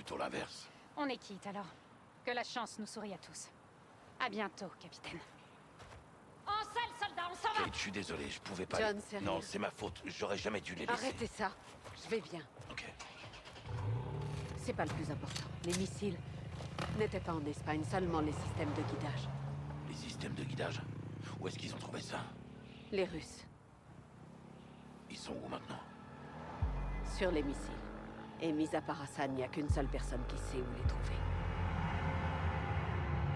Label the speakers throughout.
Speaker 1: plutôt l'inverse.
Speaker 2: On est quitte alors. Que la chance nous sourie à tous. À bientôt, capitaine. En selle, soldat, on s'en va!
Speaker 1: Kate, je suis désolé, je pouvais pas...
Speaker 3: John, sérieux?
Speaker 1: Non, c'est ma faute, j'aurais jamais dû les laisser.
Speaker 3: Arrêtez ça. Je vais bien.
Speaker 1: Ok.
Speaker 3: C'est pas le plus important. Les missiles n'étaient pas en Espagne, seulement les systèmes de guidage.
Speaker 1: Les systèmes de guidage? Où est-ce qu'ils ont trouvé ça?
Speaker 3: Les Russes,
Speaker 1: Ils sont où maintenant?
Speaker 3: sur les missiles. Et mis à part Hassan, il n'y a qu'une seule personne qui sait où les trouver.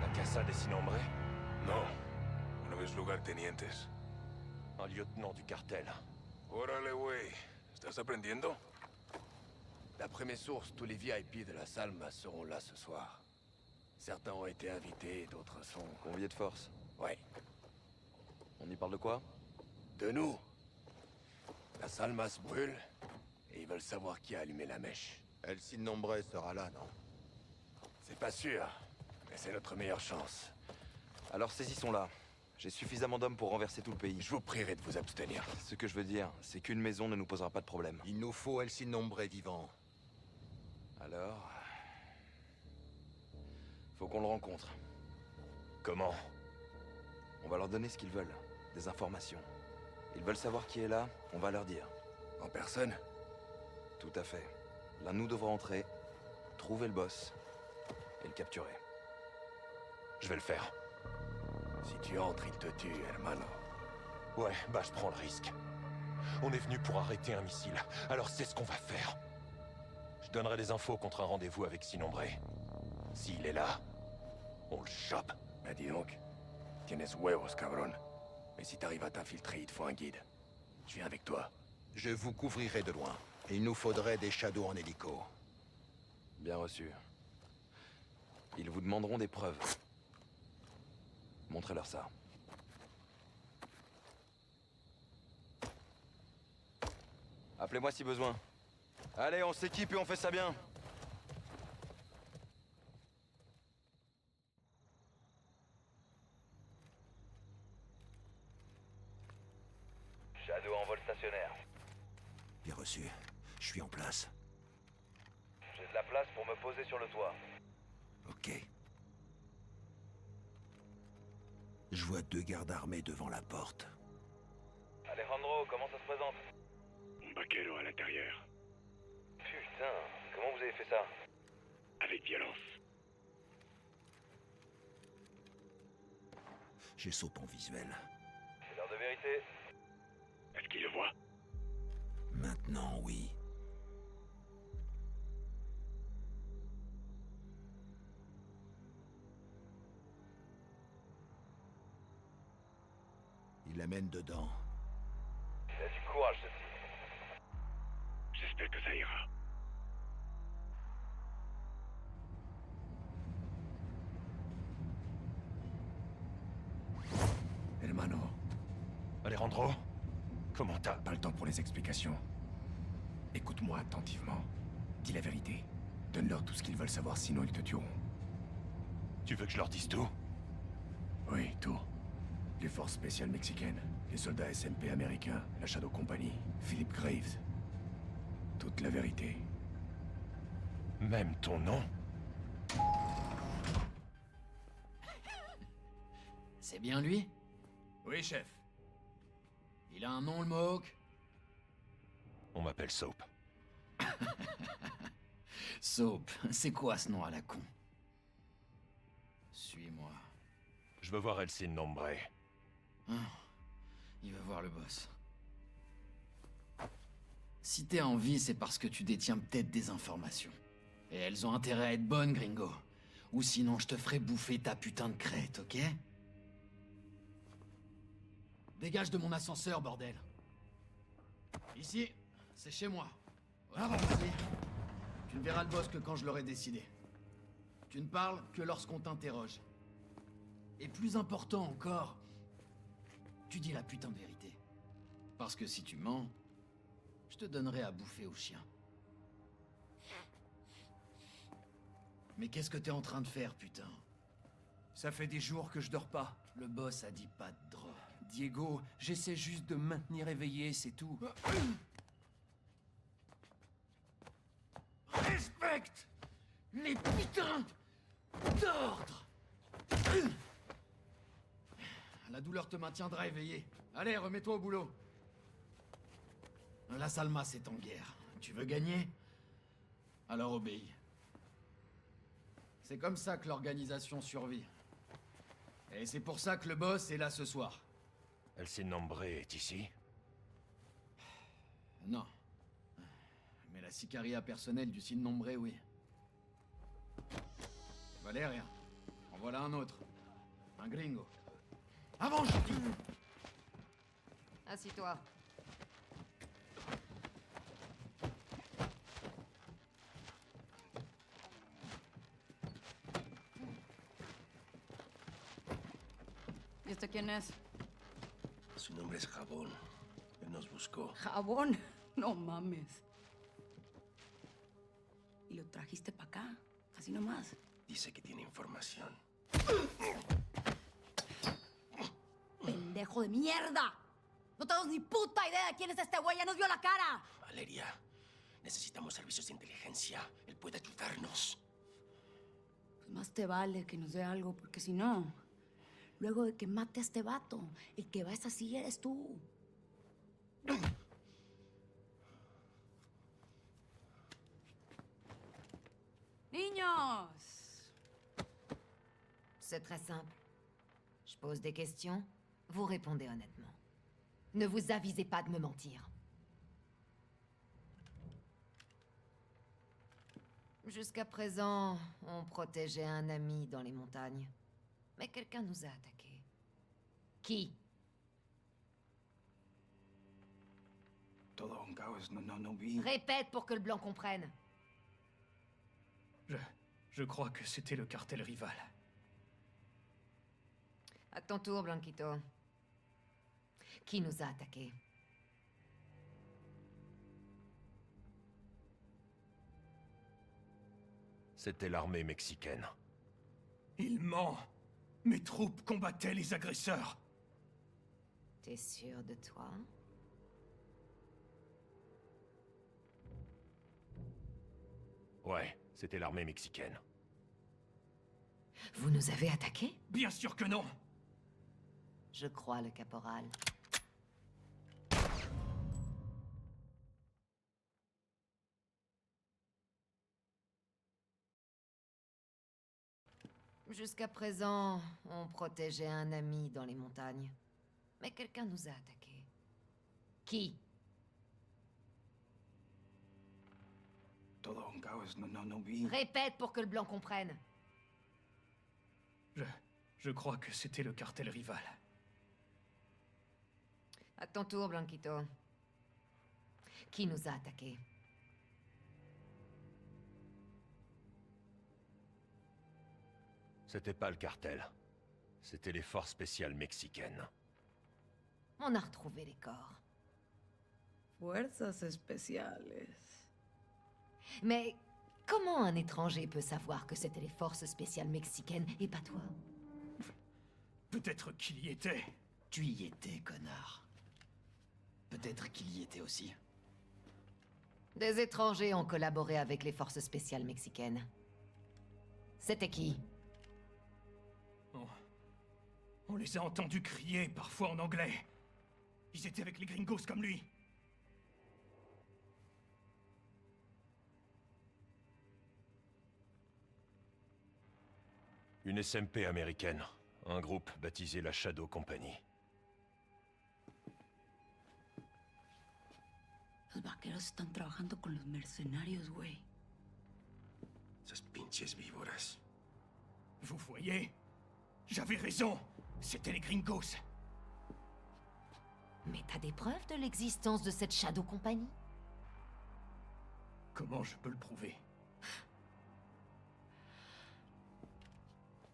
Speaker 4: La Casa de Sinombre?
Speaker 5: No, uno de los lugartenientes.
Speaker 4: Un lieutenant du cartel.
Speaker 5: Órale, güey. ¿Estás aprendiendo?
Speaker 6: D'après mes sources, tous les VIP de la Salma seront là ce soir. Certains ont été invités, d'autres sont...
Speaker 4: Convié de force.
Speaker 6: Ouais.
Speaker 4: On y parle de quoi?
Speaker 6: De nous. La Salma se brûle, et ils veulent savoir qui a allumé la mèche.
Speaker 7: El Nombre sera là, non?
Speaker 6: C'est pas sûr, mais c'est notre meilleure chance.
Speaker 4: Alors saisissons-la. J'ai suffisamment d'hommes pour renverser tout le pays.
Speaker 6: Je vous prierai de vous abstenir.
Speaker 4: Ce que je veux dire, c'est qu'une maison ne nous posera pas de problème.
Speaker 7: Il nous faut El Nombre vivant.
Speaker 4: Alors... faut qu'on le rencontre.
Speaker 5: Comment?
Speaker 4: On va leur donner ce qu'ils veulent. Des informations. Ils veulent savoir qui est là, on va leur dire.
Speaker 6: En personne?
Speaker 4: Tout à fait. L'un de nous devra entrer, trouver le boss, et le capturer.
Speaker 5: Je vais le faire.
Speaker 6: Si tu entres, il te tue, hermano.
Speaker 5: Ouais, bah je prends le risque. On est venu pour arrêter un missile, alors c'est ce qu'on va faire. Je donnerai des infos contre un rendez-vous avec Sinombre. S'il est là, on le chope.
Speaker 6: Bah dis donc, tienes huevos, cabron. Mais si t'arrives à t'infiltrer, il te faut un guide. Je viens avec toi.
Speaker 7: Je vous couvrirai de loin. Il nous faudrait des shadows en hélico.
Speaker 4: Bien reçu. Ils vous demanderont des preuves. Montrez-leur ça. Appelez-moi si besoin. Allez, on s'équipe et on fait ça bien. Shadow en vol stationnaire.
Speaker 7: Bien reçu. Je suis en place.
Speaker 4: J'ai de la place pour me poser sur le toit.
Speaker 7: Ok. Je vois 2 gardes armés devant la porte.
Speaker 4: Alejandro, comment ça se présente?
Speaker 8: Un vaquero à l'intérieur,
Speaker 4: Putain, comment vous avez fait ça?
Speaker 8: avec violence.
Speaker 7: J'ai Soap en visuel.
Speaker 4: C'est l'heure de vérité.
Speaker 8: Est-ce qu'il le voit?
Speaker 7: Maintenant, oui. Il l'amène dedans.
Speaker 4: Il a du courage, ce type.
Speaker 8: J'espère que ça ira.
Speaker 6: Hermano,
Speaker 5: Alejandro? Comment t'as...
Speaker 6: pas le temps pour les explications. Écoute-moi attentivement. Dis la vérité. Donne-leur tout ce qu'ils veulent savoir, sinon ils te tueront.
Speaker 5: Tu veux que je leur dise tout?
Speaker 6: Oui, tout. Les forces spéciales mexicaines, les soldats SMP américains, la Shadow Company, Philip Graves. Toute la vérité.
Speaker 5: Même ton nom?
Speaker 9: C'est bien lui?
Speaker 6: Oui, chef.
Speaker 9: Il a un nom, le Mohawk?
Speaker 5: On m'appelle Soap.
Speaker 9: Soap, c'est quoi ce nom à la con? Suis-moi.
Speaker 5: Je veux voir El Sinombre.
Speaker 9: Il veut voir le boss. Si t'es en vie, c'est parce que tu détiens peut-être des informations. Et elles ont intérêt à être bonnes, gringo. Ou sinon, je te ferai bouffer ta putain de crête, ok? Dégage de mon ascenseur, bordel. Ici, c'est chez moi. Vas-y. Tu ne verras le boss que quand je l'aurai décidé. Tu ne parles que lorsqu'on t'interroge. Et plus important encore, tu dis la putain de vérité. Parce que si tu mens, je te donnerai à bouffer aux chiens. Mais qu'est-ce que t'es en train de faire, putain?
Speaker 10: Ça fait des jours que je dors pas.
Speaker 9: Le boss a dit pas de drogue.
Speaker 10: Diego, j'essaie juste de me maintenir éveillé, c'est tout.
Speaker 9: Respecte les putains d'ordres. La douleur te maintiendra éveillé. Allez, remets-toi au boulot. La Salmas est en guerre. Tu veux gagner? Alors obéis. C'est comme ça que l'organisation survit. Et c'est pour ça que le boss est là ce soir.
Speaker 5: El Sin Nombre est ici?
Speaker 9: Non. Mais la sicaria personnelle du Sin Nombre, oui. Valeria, en voilà un autre. Un gringo. Avance, je dis!
Speaker 3: Assis-toi.
Speaker 11: ¿Y este quién es?
Speaker 12: Su nombre es Jabón. Él nos buscó.
Speaker 11: ¿Jabón? No mames. ¿Y lo trajiste para acá? Así nomás.
Speaker 12: Dice que tiene información.
Speaker 11: ¡Pendejo de mierda! No tenemos ni puta idea de quién es este güey. ¡Ya nos vio la cara!
Speaker 12: Valeria, necesitamos servicios de inteligencia. Él puede ayudarnos.
Speaker 11: Pues más te vale que nos dé algo, porque si no... Luego de que mate a este vato, el que va a esa silla eres tú. Niños!
Speaker 13: C'est très simple. Je pose des questions, vous répondez honnêtement. Ne vous avisez pas de me mentir. Jusqu'à présent, on protégeait un ami dans les montagnes. Mais quelqu'un nous a attaqués. Qui?
Speaker 6: Todo un caos, no vi.
Speaker 13: Répète pour que le blanc comprenne.
Speaker 10: Je crois que c'était le cartel rival.
Speaker 13: À ton tour, Blanquito. Qui nous a attaqués?
Speaker 5: C'était l'armée mexicaine.
Speaker 10: Il ment. Mes troupes combattaient les agresseurs.
Speaker 13: T'es sûr de toi?
Speaker 5: Ouais, c'était l'armée mexicaine.
Speaker 13: Vous nous avez attaqués?
Speaker 10: Bien sûr que non.
Speaker 13: Je crois, le caporal. Jusqu'à présent, on protégeait un ami dans les montagnes. Mais quelqu'un nous a attaqués. Qui?
Speaker 6: Todo un caos, no vi.
Speaker 13: Répète pour que le blanc comprenne.
Speaker 10: Je crois que c'était le cartel rival.
Speaker 13: À ton tour, Blanquito. Qui nous a attaqués?
Speaker 5: C'était pas le cartel. C'était les forces spéciales mexicaines.
Speaker 13: On a retrouvé les corps.
Speaker 11: Fuerzas especiales.
Speaker 13: Mais comment un étranger peut savoir que c'était les forces spéciales mexicaines et pas toi?
Speaker 10: Peut-être qu'il y était.
Speaker 9: Tu y étais, connard. Peut-être qu'il y était aussi.
Speaker 13: Des étrangers ont collaboré avec les forces spéciales mexicaines. C'était qui?
Speaker 10: On les a entendus crier, parfois en anglais. Ils étaient avec les gringos comme lui.
Speaker 5: Une SMP américaine. Un groupe baptisé la Shadow Company.
Speaker 11: Los vaqueros están trabajando con los mercenarios, güey.
Speaker 12: Esas pinches víboras.
Speaker 10: Vous voyez? J'avais raison. C'était les gringos.
Speaker 13: Mais t'as des preuves de l'existence de cette Shadow Company?
Speaker 10: Comment je peux le prouver?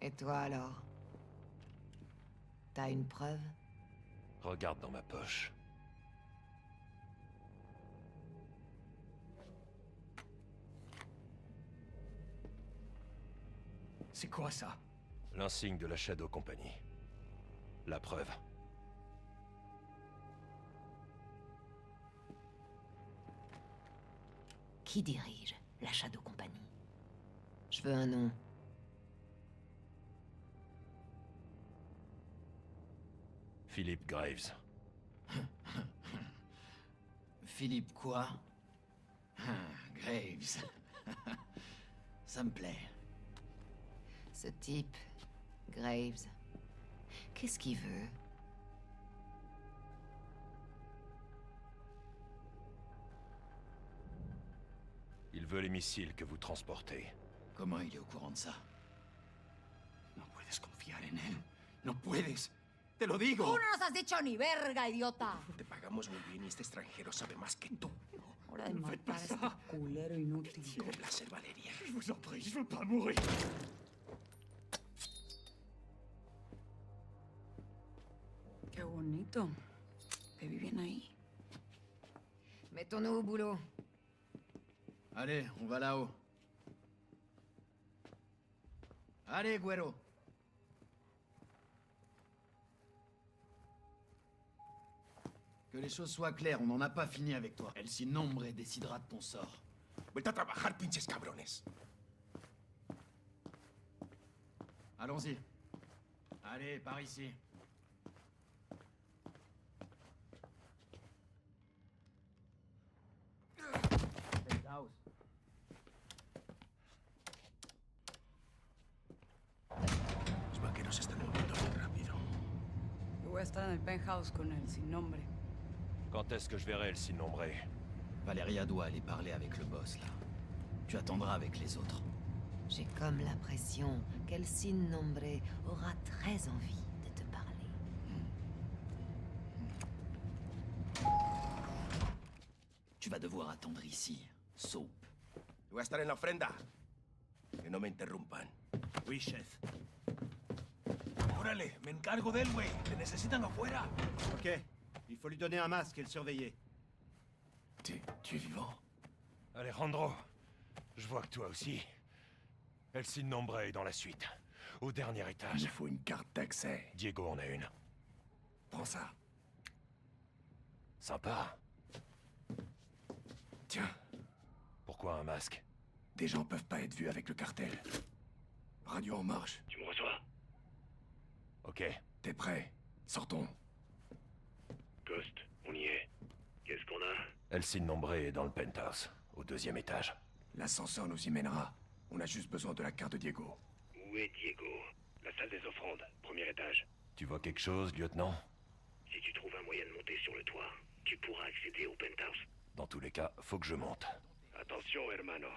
Speaker 13: Et toi alors? T'as une preuve?
Speaker 5: Regarde dans ma poche.
Speaker 10: C'est quoi ça?
Speaker 5: L'insigne de la Shadow Company. La preuve.
Speaker 13: Qui dirige la Shadow Company? Je veux un nom.
Speaker 5: Philip Graves.
Speaker 9: Philippe quoi? Graves. Ça me plaît.
Speaker 13: Ce type, Graves, qu'est-ce qu'il veut?
Speaker 5: Il veut les missiles que vous transportez.
Speaker 9: Comment il est au courant de ça?
Speaker 10: No puedes confiar en él. No puedes. Te lo digo.
Speaker 11: ¡Tú no nos has dicho ni verga, idiota!
Speaker 12: Te pagamos muy bien y este extranjero sabe más que tú.
Speaker 11: Hora de matar a este culero inútil.
Speaker 12: Con placer, Valeria.
Speaker 10: Je vous en prie, je veux pas mourir.
Speaker 11: Qué bonito. Te vi bien ahí.
Speaker 13: Mettons-nous au boulot.
Speaker 9: Allez, on va là-haut. Allez, Güero. Que les choses soient claires, on n'en a pas fini avec toi. El Sin Nombre décidera de ton sort.
Speaker 12: Vuelta a trabajar, pinches cabrones.
Speaker 9: Allons-y. Allez, par ici. Penthouse.
Speaker 12: Los vaqueros se están moviendo muy rápido.
Speaker 11: Yo voy a estar en el penthouse con el sin nombre.
Speaker 5: Quand est-ce que je verrai le Sin Nombre?
Speaker 9: Valeria doit aller parler avec le boss, là. Tu attendras avec les autres.
Speaker 13: J'ai comme l'impression qu'El Sin Nombre aura très envie de te parler.
Speaker 9: Tu vas devoir attendre ici, Soap.
Speaker 12: Voy a estar en la ofrenda. Que no me interrumpan.
Speaker 10: Oui, chef. Órale, me encargo de él, güey. Te necesitan afuera.
Speaker 14: Ok. Il faut lui donner un masque et le surveiller.
Speaker 6: Tu es vivant?
Speaker 5: Alejandro, je vois que toi aussi. El Sin Nombre est dans la suite. Au dernier
Speaker 6: Il
Speaker 5: étage.
Speaker 6: nous faut une carte d'accès.
Speaker 5: Diego en a une.
Speaker 6: Prends ça.
Speaker 5: Sympa.
Speaker 6: Tiens,
Speaker 5: Pourquoi un masque?
Speaker 6: des gens peuvent pas être vus avec le cartel. Radio en marche.
Speaker 8: Tu me reçois?
Speaker 5: Ok.
Speaker 6: T'es prêt? Sortons.
Speaker 8: Ghost, on y est. Qu'est-ce qu'on a?
Speaker 5: El Sin Nombre est dans le penthouse, au deuxième étage.
Speaker 6: L'ascenseur nous y mènera. On a juste besoin de la carte de Diego.
Speaker 8: Où est Diego? La salle des offrandes, premier étage.
Speaker 5: Tu vois quelque chose, lieutenant?
Speaker 8: Si tu trouves un moyen de monter sur le toit, tu pourras accéder au penthouse.
Speaker 5: Dans tous les cas, faut que je monte.
Speaker 8: Attention, hermano.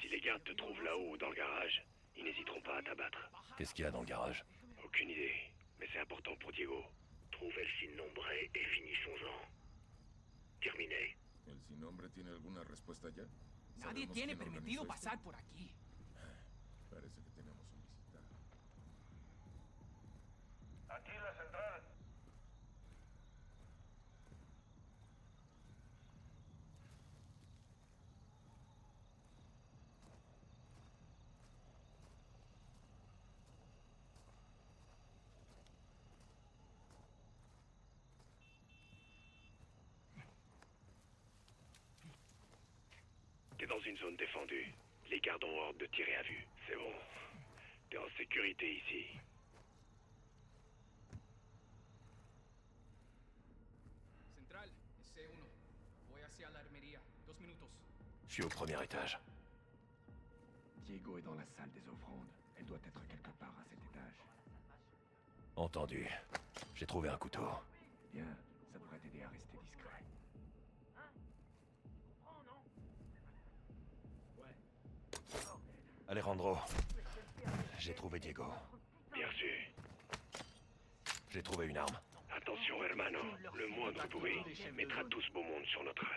Speaker 8: Si les gardes te trouvent là-haut dans le garage, ils n'hésiteront pas à t'abattre.
Speaker 5: Qu'est-ce qu'il y a dans le garage?
Speaker 8: Aucune idée, mais c'est important pour Diego. Trouve El Sin Nombre et finissons-en. Terminé.
Speaker 15: ¿El Sin Nombre tiene alguna respuesta ya?
Speaker 16: Nadie
Speaker 15: ¿Sabemos
Speaker 16: tiene
Speaker 15: quién
Speaker 16: permitido
Speaker 15: organizó
Speaker 16: pasar
Speaker 15: esto?
Speaker 16: por aquí.
Speaker 15: Parece que tenemos un visitante.
Speaker 17: Aquí la central.
Speaker 8: T'es dans une zone défendue. Les gardes ont ordre de tirer à vue. C'est bon. T'es en sécurité ici.
Speaker 16: Central, C1. Voy hacia la armería. 2 minutos.
Speaker 5: Je suis au premier étage.
Speaker 6: Diego est dans la salle des offrandes. Elle doit être quelque part à cet étage.
Speaker 5: Entendu. J'ai trouvé un couteau.
Speaker 6: Bien, ça devrait t'aider à rester discret.
Speaker 5: Alejandro, j'ai trouvé Diego.
Speaker 8: Bien sûr.
Speaker 5: J'ai trouvé une arme.
Speaker 8: Attention, hermano. Le moindre bruit mettra tout ce beau monde sur nos traces.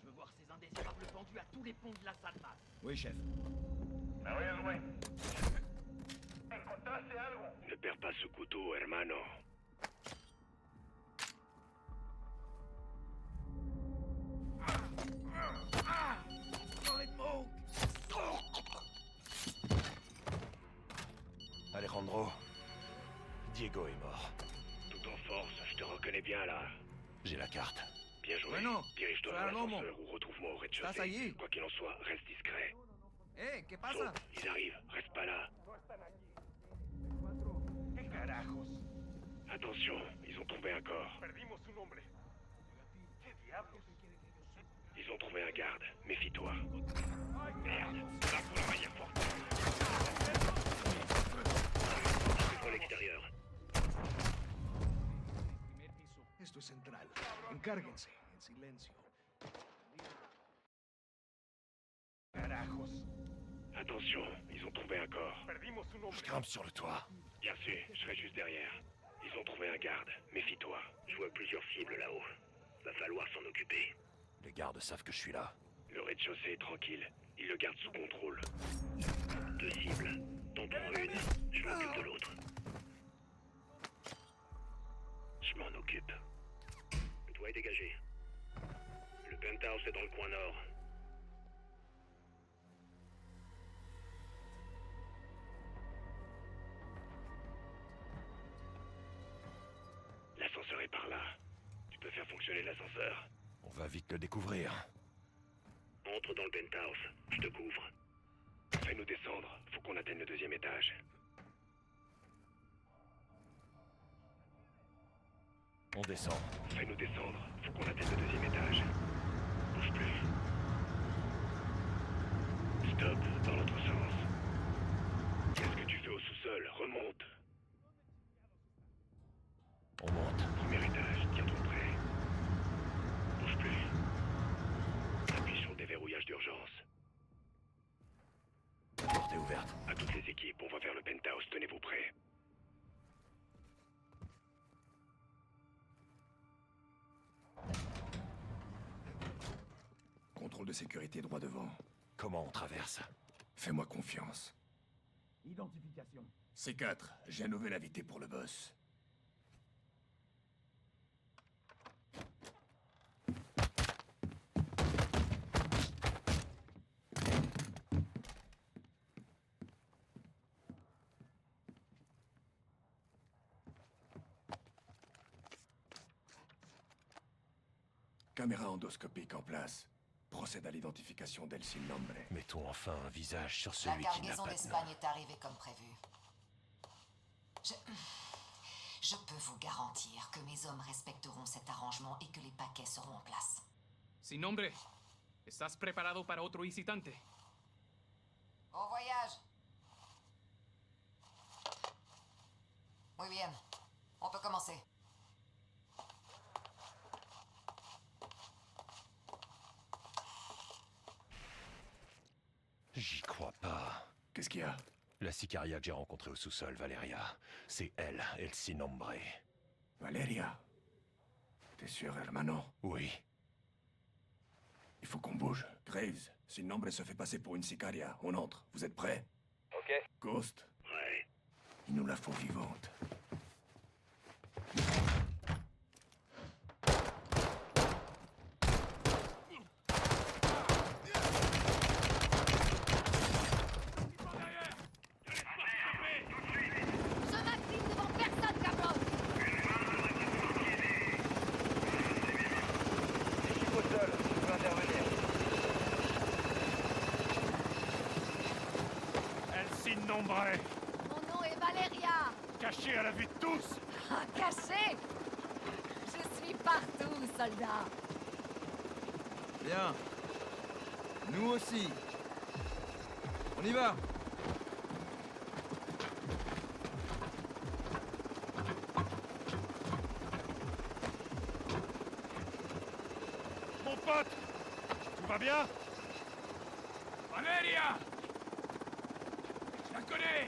Speaker 16: Je veux voir ces indésirables pendus à tous les ponts de la Salmas.
Speaker 9: Oui, chef.
Speaker 17: Me oyes, güey. ¿Encontraste algo?
Speaker 8: Ne perds pas ce couteau, hermano.
Speaker 5: Alejandro, Diego est mort.
Speaker 8: Tout en force, je te reconnais bien là.
Speaker 5: J'ai la carte.
Speaker 8: Bien joué.
Speaker 9: Bueno,
Speaker 8: Dirige-toi
Speaker 9: soy
Speaker 8: vers
Speaker 9: Alomo.
Speaker 8: l'ascenseur ou retrouve-moi au
Speaker 9: ¿Estás allí?
Speaker 8: rez-de-chaussée. Quoi qu'il en soit, reste discret.
Speaker 16: Eh, ¿qué pasa?
Speaker 8: Ils arrivent, reste pas là.
Speaker 17: ¿Qué carajos?
Speaker 8: Attention, ils ont trouvé un corps.
Speaker 17: Perdimos un hombre. ¿Qué diablos?
Speaker 8: Ils ont trouvé un garde, méfie-toi. Merde, va pour la manière forte. C'est pour l'extérieur.
Speaker 10: Esto es central. Encárguense, en silencio.
Speaker 17: Carajos.
Speaker 8: Attention, ils ont trouvé un corps.
Speaker 17: Perdimos un hombre.
Speaker 5: Je grimpe sur le toit.
Speaker 8: Bien sûr, je serai juste derrière. Ils ont trouvé un garde, méfie-toi. Je vois plusieurs cibles là-haut. Va falloir s'en occuper.
Speaker 5: Les gardes savent que je suis là.
Speaker 8: Le rez-de-chaussée est tranquille. Ils le gardent sous contrôle. 2 cibles. T'en prends une, je m'occupe de l'autre. Je m'en occupe. Le toit est dégagé. Le penthouse est dans le coin nord. L'ascenseur est par là. Tu peux faire fonctionner l'ascenseur.
Speaker 5: On va vite le découvrir.
Speaker 8: Entre dans le penthouse. Je te couvre. Fais-nous descendre. Faut qu'on atteigne le 2e étage.
Speaker 5: On descend.
Speaker 8: Fais-nous descendre. Faut qu'on atteigne le 2e étage. Bouge plus. Stop, dans l'autre sens. Qu'est-ce que tu fais au sous-sol? Remonte.
Speaker 5: On monte.
Speaker 8: 1er étage, tiens-toi prêt. Bouge plus. Appuie sur le déverrouillage d'urgence.
Speaker 5: La porte est ouverte.
Speaker 8: À toutes les équipes, on va vers le penthouse, tenez-vous prêts.
Speaker 6: Contrôle de sécurité droit devant.
Speaker 5: Comment on traverse?
Speaker 6: Fais-moi confiance.
Speaker 10: Identification.
Speaker 6: C4, j'ai un nouvel invité pour le boss. Caméra endoscopique en place. Procède à l'identification d'El Sin Nombre.
Speaker 5: Mettons enfin un visage sur
Speaker 13: La
Speaker 5: celui qui n'a
Speaker 13: cargaison
Speaker 5: pas de nom.
Speaker 13: d'Espagne est arrivée comme prévu. Je peux vous garantir que mes hommes respecteront cet arrangement et que les paquets seront en place.
Speaker 16: Sin nombre. ¿Estás preparado para otro visitante?
Speaker 13: Bon voyage. Muy bien. On peut commencer.
Speaker 5: J'y crois pas.
Speaker 6: Qu'est-ce qu'il y a?
Speaker 5: La sicaria que j'ai rencontrée au sous-sol, Valeria. C'est elle, El Sin Nombre.
Speaker 6: Valeria? T'es sûr, hermano?
Speaker 5: Oui.
Speaker 6: Il faut qu'on bouge. Graves, Sin Nombre se fait passer pour une sicaria. On entre. Vous êtes prêts?
Speaker 8: Ok.
Speaker 6: Ghost?
Speaker 8: Ouais.
Speaker 6: Il nous la faut vivante.
Speaker 11: Je m'incline devant personne, cabron!
Speaker 14: L'équipe au sol, je peux intervenir.
Speaker 10: El Sin Nombre.
Speaker 11: Mon nom est Valeria!
Speaker 10: Caché à la vue de tous.
Speaker 11: Ah, caché! Je suis partout, soldat!
Speaker 4: Bien. Nous aussi. On y va.
Speaker 10: Mon pote, tout va bien? Valeria! Je la connais!